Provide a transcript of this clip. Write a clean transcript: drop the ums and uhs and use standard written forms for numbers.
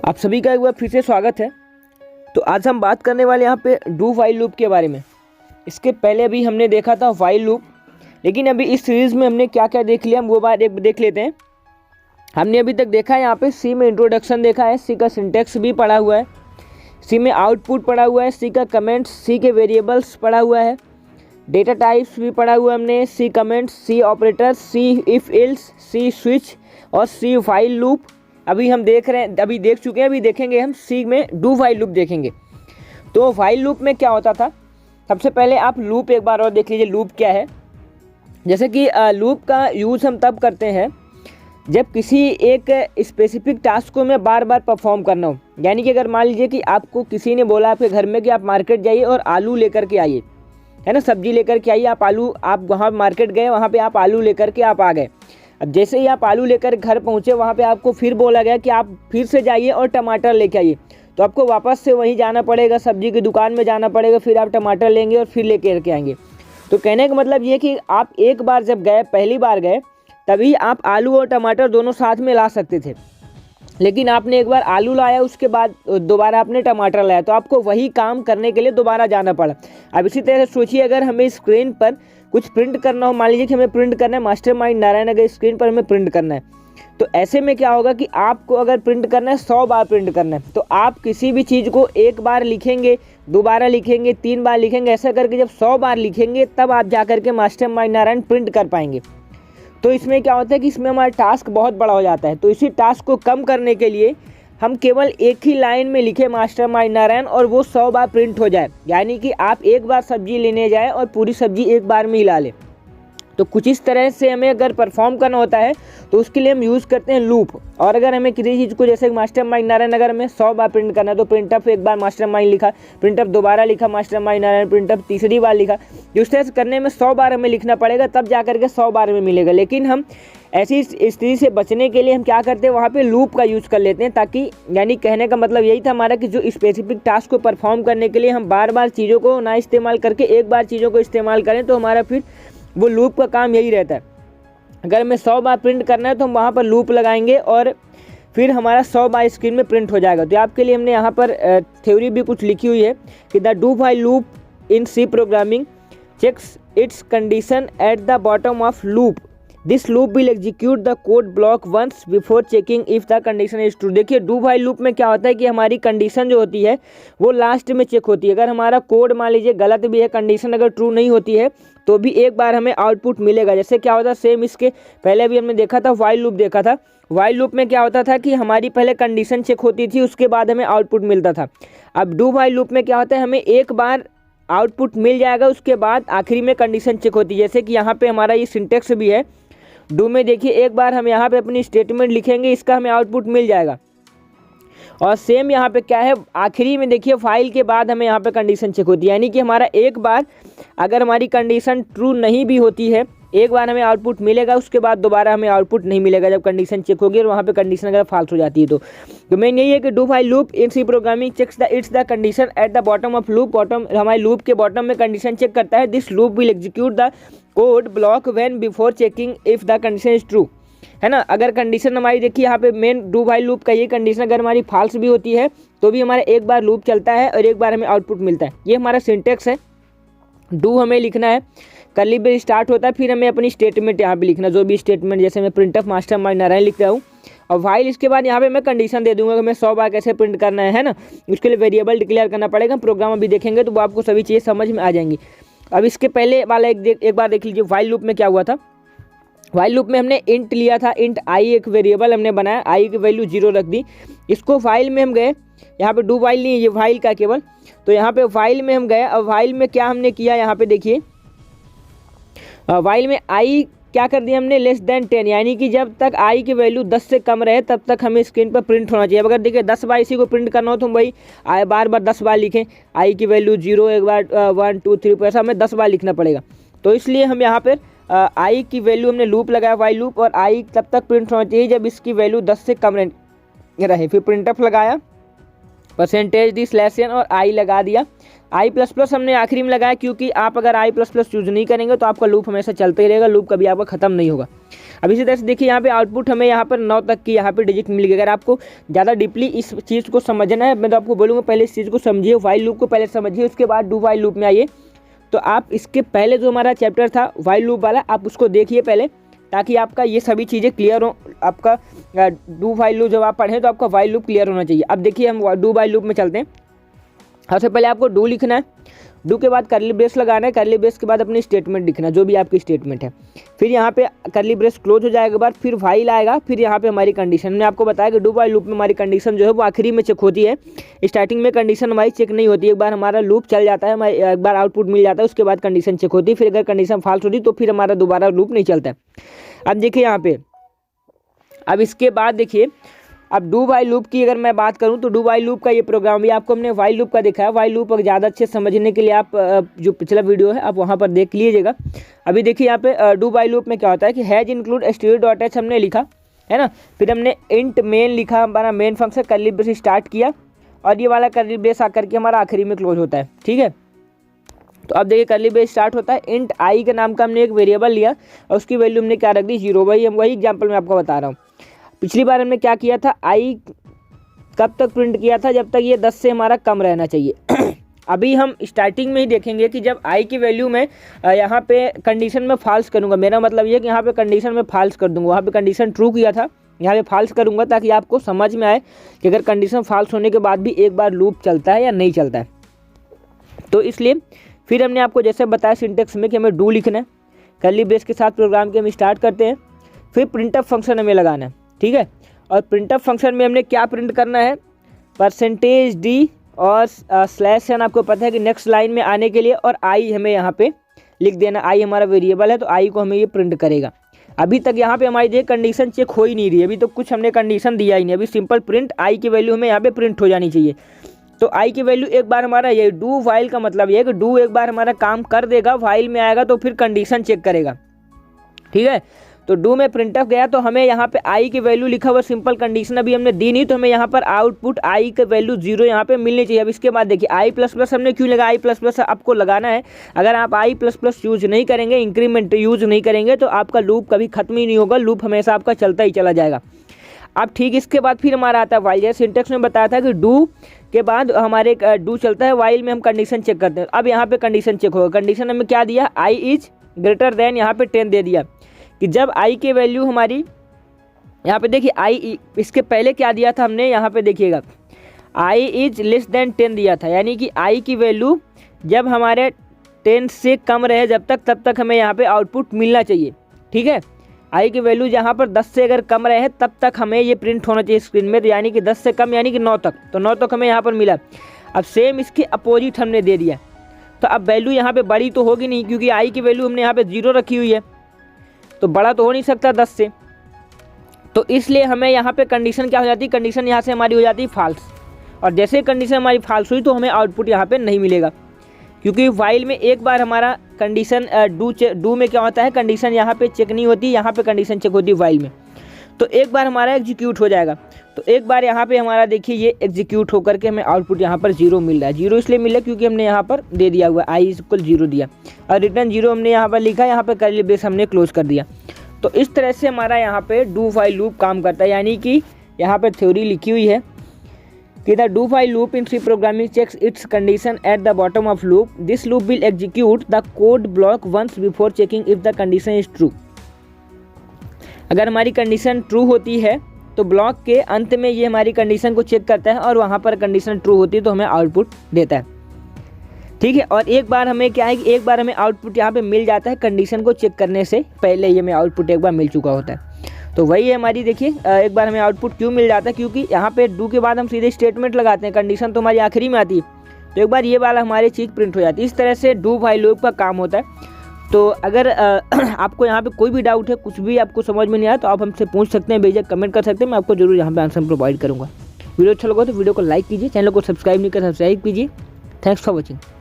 आप सभी का एक बार फिर से स्वागत है। तो आज हम बात करने वाले यहाँ पे डू वाइल लूप के बारे में। इसके पहले अभी हमने देखा था वाइल लूप, लेकिन अभी इस सीरीज़ में हमने क्या क्या देख लिया हम वो बात एक देख लेते हैं। हमने अभी तक देखा है यहाँ पे सी में इंट्रोडक्शन देखा है, सी का सिंटेक्स भी पढ़ा हुआ है, सी में आउटपुट पढ़ा हुआ है, सी का कमेंट्स, सी के वेरिएबल्स पढ़ा हुआ है, डेटा टाइप्स भी पढ़ा हुआ है हमने, C comments, C operators, C if else, C switch और सी वाइल लूप अभी हम देख रहे हैं, अभी देख चुके हैं। अभी देखेंगे हम सी में डू वाइल लूप देखेंगे। तो वाइल लूप में क्या होता था, सबसे पहले आप लूप एक बार और देख लीजिए लूप क्या है। जैसे कि लूप का यूज़ हम तब करते हैं जब किसी एक स्पेसिफिक टास्क को हमें बार बार परफॉर्म करना हो। यानी कि अगर मान लीजिए कि आपको किसी ने बोला आपके घर में कि आप मार्केट जाइए और आलू लेकर के आइए, है ना, सब्जी लेकर के आइए, आप वहाँ मार्केट गए, वहाँ पे आप आलू लेकर के आप आ गए। अब जैसे ही आप आलू लेकर घर पहुँचे, वहाँ पे आपको फिर बोला गया कि आप फिर से जाइए और टमाटर लेके आइए। तो आपको वापस से वहीं जाना पड़ेगा, सब्जी की दुकान में जाना पड़ेगा, फिर आप टमाटर लेंगे और फिर लेकर के आएंगे। तो कहने का मतलब ये कि आप एक बार जब गए, पहली बार गए, तभी आप आलू और टमाटर दोनों साथ में ला सकते थे। लेकिन आपने एक बार आलू लाया, उसके बाद दोबारा आपने टमाटर लाया, तो आपको वही काम करने के लिए दोबारा जाना पड़ा। अब इसी तरह सोचिए, अगर हमें स्क्रीन पर कुछ प्रिंट करना हो, मान लीजिए कि हमें प्रिंट करना है मास्टरमाइंड नारायण अगर स्क्रीन पर हमें प्रिंट करना है, तो ऐसे में क्या होगा कि आपको अगर प्रिंट करना है 100 बार प्रिंट करना है, तो आप किसी भी चीज़ को एक बार लिखेंगे, दोबारा लिखेंगे, 3 बार लिखेंगे, ऐसा करके जब 100 बार लिखेंगे तब आप जा करके मास्टरमाइंड नारायण प्रिंट कर पाएंगे। तो इसमें क्या होता है कि इसमें हमारा टास्क बहुत बड़ा हो जाता है। तो इसी टास्क को कम करने के लिए हम केवल एक ही लाइन में लिखे मास्टरमाइंड नारायण और वो 100 बार प्रिंट हो जाए। यानी कि आप एक बार सब्जी लेने जाए और पूरी सब्जी एक बार में ही ला लें। तो कुछ इस तरह से हमें अगर परफॉर्म करना होता है तो उसके लिए हम यूज़ करते हैं लूप। और अगर हमें किसी चीज़ को, जैसे मास्टरमाइंड नारायण अगर हमें 100 बार प्रिंट करना है, तो प्रिंटअप एक बार मास्टरमाइंड लिखा, प्रिंटअप दोबारा लिखा मास्टरमाइंड नारायण, प्रिंटअप तीसरी बार लिखा। इस तरह से करने में 100 बार हमें लिखना पड़ेगा, तब जा करके 100 बार में मिलेगा। लेकिन हम ऐसी स्थिति से बचने के लिए हम क्या करते हैं, वहाँ पे लूप का यूज़ कर लेते हैं, ताकि, यानी कहने का मतलब यही था हमारा कि जो स्पेसिफिक टास्क को परफॉर्म करने के लिए हम बार बार चीज़ों को ना इस्तेमाल करके एक बार चीज़ों को इस्तेमाल करें, तो हमारा फिर वो लूप का काम यही रहता है। अगर हमें 100 बार प्रिंट करना है तो हम वहाँ पर लूप लगाएंगे और फिर हमारा 100 बार स्क्रीन में प्रिंट हो जाएगा। तो आपके लिए हमने यहाँ पर थ्योरी भी कुछ लिखी हुई है कि the do while loop in C programming checks its condition at the bottom of loop. This loop will execute the code block once before checking if the condition is true. देखिए, do while loop में क्या होता है कि हमारी condition जो होती है वो लास्ट में चेक होती है। अगर हमारा कोड मान लीजिए गलत भी है, कंडीशन अगर ट्रू नहीं होती है, तो भी एक बार हमें आउटपुट मिलेगा। जैसे क्या होता है, सेम इसके पहले भी हमने देखा था, वाइल लूप देखा था। वाइल लूप में क्या होता था कि हमारी पहले कंडीशन चेक होती थी, उसके बाद हमें आउटपुट मिलता था। अब डू वाइल लूप में क्या होता है, हमें एक बार आउटपुट मिल जाएगा, उसके बाद आखिरी में कंडीशन चेक होती है। जैसे कि यहाँ पे हमारा ये सिंटेक्स भी है डू में, देखिए एक बार हम यहाँ पे अपनी स्टेटमेंट लिखेंगे, इसका हमें आउटपुट मिल जाएगा। और सेम यहाँ पे क्या है, आखिरी में देखिए फाइल के बाद हमें यहाँ पे कंडीशन चेक होती है। यानी कि हमारा एक बार अगर हमारी कंडीशन ट्रू नहीं भी होती है, एक बार हमें आउटपुट मिलेगा, उसके बाद दोबारा हमें आउटपुट नहीं मिलेगा जब कंडीशन चेक होगी और वहाँ पे कंडीशन अगर फाल्स हो जाती है। तो मेन यही है कि do while loop in C programming checks the its the condition at the bottom of loop. Bottom, हमारे लूप के बॉटम में कंडीशन चेक करता है। This loop will execute the code block when before checking if the condition is true, है ना। अगर condition हमारी, देखिए यहाँ पे मेन डू वाइल लूप का ये कंडीशन अगर हमारी फाल्स भी होती है तो भी हमारा एक बार लूप चलता है और एक बार हमें आउटपुट मिलता है। ये हमारा सिंटेक्स है। डू हमें लिखना है, कर्ली ब्रेस स्टार्ट होता है, फिर हमें अपनी स्टेटमेंट यहाँ पे लिखना, जो भी स्टेटमेंट, जैसे मैं प्रिंटअप मास्टरमाइंड नारायण लिख रहा हूँ। और वाइल इसके बाद यहाँ पे मैं कंडीशन दे दूंगा कि मैं 100 बार कैसे प्रिंट करना है ना। उसके लिए वेरिएबल डिक्लेयर करना पड़ेगा। प्रोग्राम अभी देखेंगे तो वो आपको सभी चीज़ें समझ में आ जाएंगी। अब इसके पहले वाला एक बार देख लीजिए वाइल लूप में क्या हुआ था। वाइल लूप में हमने इंट लिया था, इंट आई एक वेरिएबल हमने बनाया, आई की वैल्यू 0 रख दी। इसको फाइल में हम गए, यहाँ पे डू वाइल नहीं है, ये वाइल का केवल। तो यहाँ पे वाइल में हम गए। अब वाइल में क्या हमने किया, यहाँ पे देखिए वाइल में आई क्या कर दिया हमने, लेस देन 10, यानी कि जब तक आई की वैल्यू 10 से कम रहे तब तक हमें स्क्रीन पर प्रिंट होना चाहिए। अगर देखिए 10 बार इसी को प्रिंट करना हो तो हम वही बार बार 10 बार लिखें, आई की वैल्यू 0, एक बार 1 2 3, ऐसा हमें 10 बार लिखना पड़ेगा। तो इसलिए हम यहाँ पर आई की वैल्यू हमने लूप लगाया वाइल लूप, और आई तब तक प्रिंट होना चाहिए जब इसकी वैल्यू 10 से कम रहे। फिर प्रिंटअप लगाया, परसेंटेज दी /n और आई लगा दिया। आई प्लस प्लस हमने आखिरी में लगाया, क्योंकि आप अगर आई प्लस प्लस यूज़ नहीं करेंगे तो आपका लूप हमेशा चलता ही रहेगा, लूप कभी आपका ख़त्म नहीं होगा। अब इसी तरह से देखिए यहाँ पे आउटपुट हमें यहाँ पर 9 तक की यहाँ पे डिजिट मिल गई। अगर आपको ज़्यादा डीपली इस चीज़ को समझना है, मैं तो आपको बोलूँगा पहले इस चीज़ को समझिए, वाइल लूप को पहले समझिए, उसके बाद डू वाइल लूप में आइए। तो आप इसके पहले जो हमारा चैप्टर था वाइल लूप वाला, आप उसको देखिए पहले, ताकि आपका ये सभी चीज़ें क्लियर हो। आपका डू वाइल लूप जब आप पढ़ें तो आपका वाइल लूप क्लियर होना चाहिए। अब देखिए हम डू वाइल लूप में चलते हैं। सबसे पहले आपको डू लिखना है, डू के बाद करली ब्रेस लगाना है, करली ब्रेस के बाद अपनी स्टेटमेंट लिखना, जो भी आपकी स्टेटमेंट है। फिर यहाँ पे करली ब्रेस क्लोज हो जाएगा बाद फिर वाइल आएगा, फिर यहाँ पे हमारी कंडीशन। मैंने आपको बताया कि डू वाइल लूप में हमारी कंडीशन जो है वो आखिरी में चेक होती है, स्टार्टिंग में कंडीशन हमारी चेक नहीं होती। एक बार हमारा लूप चल जाता है, हमारे एक बार आउटपुट मिल जाता है, उसके बाद कंडीशन चेक होती है। फिर अगर कंडीशन फॉल्स होती तो फिर हमारा दोबारा लूप नहीं चलता है। अब देखिए यहाँ पे, अब इसके बाद देखिए, अब डू वाइल लूप की अगर मैं बात करूं तो डू वाइल लूप का ये प्रोग्राम भी आपको हमने वाइल लूप का दिखाया। वाइल लूप को ज़्यादा अच्छे समझने के लिए आप जो पिछला वीडियो है आप वहां पर देख लीजिएगा। अभी देखिए यहाँ पे डू वाइल लूप में क्या होता है कि हैज इंक्लूड std.h हमने लिखा है ना, फिर हमने इंट मेन लिखा, हमारा मेन फंक्शन करली ब्रेस स्टार्ट किया, और ये वाला करली ब्रेस आकर के हमारा आखिरी में क्लोज होता है। ठीक है, तो अब देखिए करली ब्रेस स्टार्ट होता है, इंट आई के नाम का हमने एक वेरिएबल लिया और उसकी वैल्यू हमने क्या रख दी, 0। वही एग्जाम्पल मैं आपको बता रहा हूँ। पिछली बार हमने क्या किया था, आई कब तक प्रिंट किया था, जब तक ये 10 से हमारा कम रहना चाहिए। अभी हम स्टार्टिंग में ही देखेंगे कि जब आई की वैल्यू में यहाँ पे कंडीशन में फॉल्स करूँगा, मेरा मतलब ये कि यहाँ पे कंडीशन में फॉल्स कर दूँगा, वहाँ पे कंडीशन ट्रू किया था, यहाँ पे फॉल्स करूँगा, ताकि आपको समझ में आए कि अगर कंडीशन फॉल्स होने के बाद भी एक बार लूप चलता है या नहीं चलता है। तो इसलिए फिर हमने आपको जैसे बताया सिंटेक्स में कि हमें डू लिखना है, करली ब्रेस के साथ प्रोग्राम के हम स्टार्ट करते हैं, फिर प्रिंटअप फंक्शन हमें लगाना है। ठीक है, और प्रिंटअप फंक्शन में हमने क्या प्रिंट करना है, %d और /n, आपको पता है कि नेक्स्ट लाइन में आने के लिए, और आई हमें यहाँ पे लिख देना। आई हमारा वेरिएबल है तो आई को हमें ये प्रिंट करेगा। अभी तक यहाँ पे हमारी देखिए कंडीशन चेक हो ही नहीं रही, अभी तो कुछ हमने कंडीशन दिया ही नहीं, अभी सिंपल प्रिंट आई की वैल्यू हमें यहाँ पे प्रिंट हो जानी चाहिए। तो आई की वैल्यू एक बार हमारा ये डू वाइल का मतलब ये है कि डू एक बार हमारा काम कर देगा, वाइल में आएगा तो फिर कंडीशन चेक करेगा। ठीक है, तो डू में प्रिंटअप गया तो हमें यहाँ पे आई की वैल्यू लिखा हुआ, सिंपल कंडीशन अभी हमने दी नहीं, तो हमें यहाँ पर आउटपुट आई की वैल्यू 0 यहाँ पे मिलनी चाहिए। अब इसके बाद देखिए i++ हमने क्यों लगा, i++ आपको लगाना है। अगर आप i++ यूज नहीं करेंगे, इंक्रीमेंट यूज नहीं करेंगे, तो आपका लूप कभी खत्म ही नहीं होगा, लूप हमेशा आपका चलता ही चला जाएगा। अब ठीक इसके बाद फिर हमारा आता है वाइल। जैसे सिंटेक्स में बताया था कि डू के बाद हमारे डू चलता है, वाइल में हम कंडीशन चेक करते हैं। अब यहाँ पे कंडीशन चेक होगा, कंडीशन हमें क्या दिया, i > यहाँ पे 10 दे दिया, कि जब i की वैल्यू हमारी, यहाँ पे देखिए i, इसके पहले क्या दिया था हमने, यहाँ पे देखिएगा i < 10 दिया था, यानी कि i की वैल्यू जब हमारे 10 से कम रहे जब तक, तब तक हमें यहाँ पे आउटपुट मिलना चाहिए। ठीक है, i की वैल्यू जहाँ पर 10 से अगर कम रहे तब तक हमें ये प्रिंट होना चाहिए स्क्रीन में, तो यानी कि 10 से कम यानी कि 9 तक, तो 9 तक हमें यहाँ पर मिला। अब सेम इसके अपोजिट हमने दे दिया, तो अब वैल्यू यहाँ पे बड़ी तो होगी नहीं, क्योंकि i की वैल्यू हमने यहाँ पे 0 रखी हुई है, तो बड़ा तो हो नहीं सकता 10 से, तो इसलिए हमें यहाँ पे कंडीशन क्या हो जाती है, कंडीशन यहाँ से हमारी हो जाती है फॉल्स। और जैसे कंडीशन हमारी फॉल्स हुई तो हमें आउटपुट यहाँ पे नहीं मिलेगा, क्योंकि वाइल में एक बार हमारा कंडीशन डू में क्या होता है, कंडीशन यहाँ पे चेक नहीं होती, यहाँ पे कंडीशन चेक होती है वाइल में। तो एक बार हमारा एग्जीक्यूट हो जाएगा, तो एक बार यहाँ पे हमारा देखिए ये एग्जीक्यूट होकर के हमें आउटपुट यहाँ पर 0 मिल रहा है। 0 इसलिए मिला क्योंकि हमने यहाँ पर दे दिया हुआ i = 0 दिया, और रिटर्न 0 हमने यहाँ पर लिखा, यहाँ पर करली ब्रेस हमने क्लोज कर दिया। तो इस तरह से हमारा यहाँ पे डू वाइल लूप काम करता है, यानी कि यहाँ पर थ्योरी लिखी हुई है कि the do while loop in C programming checks its condition at the bottom of loop, this loop will execute the code block once before checking if the condition is true. अगर हमारी condition true होती है तो block के अंत में ये हमारी कंडीशन को चेक करता है, और वहाँ पर कंडीशन ट्रू होती है तो हमें आउटपुट देता है। ठीक है, और एक बार हमें क्या है कि एक बार हमें आउटपुट यहाँ पे मिल जाता है, कंडीशन को चेक करने से पहले ही हमें आउटपुट एक बार मिल चुका होता है। तो वही है हमारी, देखिए एक बार हमें आउटपुट क्यों मिल जाता है, क्योंकि यहाँ पे डू के बाद हम सीधे स्टेटमेंट लगाते हैं, कंडीशन तो हमारी आखिरी में आती है, तो एक बार ये वाला हमारी चीज़ प्रिंट हो जाती है। इस तरह से डू वाइल लूप का काम होता है। तो अगर आपको यहाँ पे कोई भी डाउट है, कुछ भी आपको समझ में नहीं आया, तो आप हमसे पूछ सकते हैं, बेझिझक कमेंट कर सकते हैं, मैं आपको जरूर यहाँ पे आंसर प्रोवाइड करूँगा। वीडियो अच्छा लगा तो वीडियो को लाइक कीजिए, चैनल को सब्सक्राइब नहीं कर सब्सक्राइब कीजिए। Thanks for watching.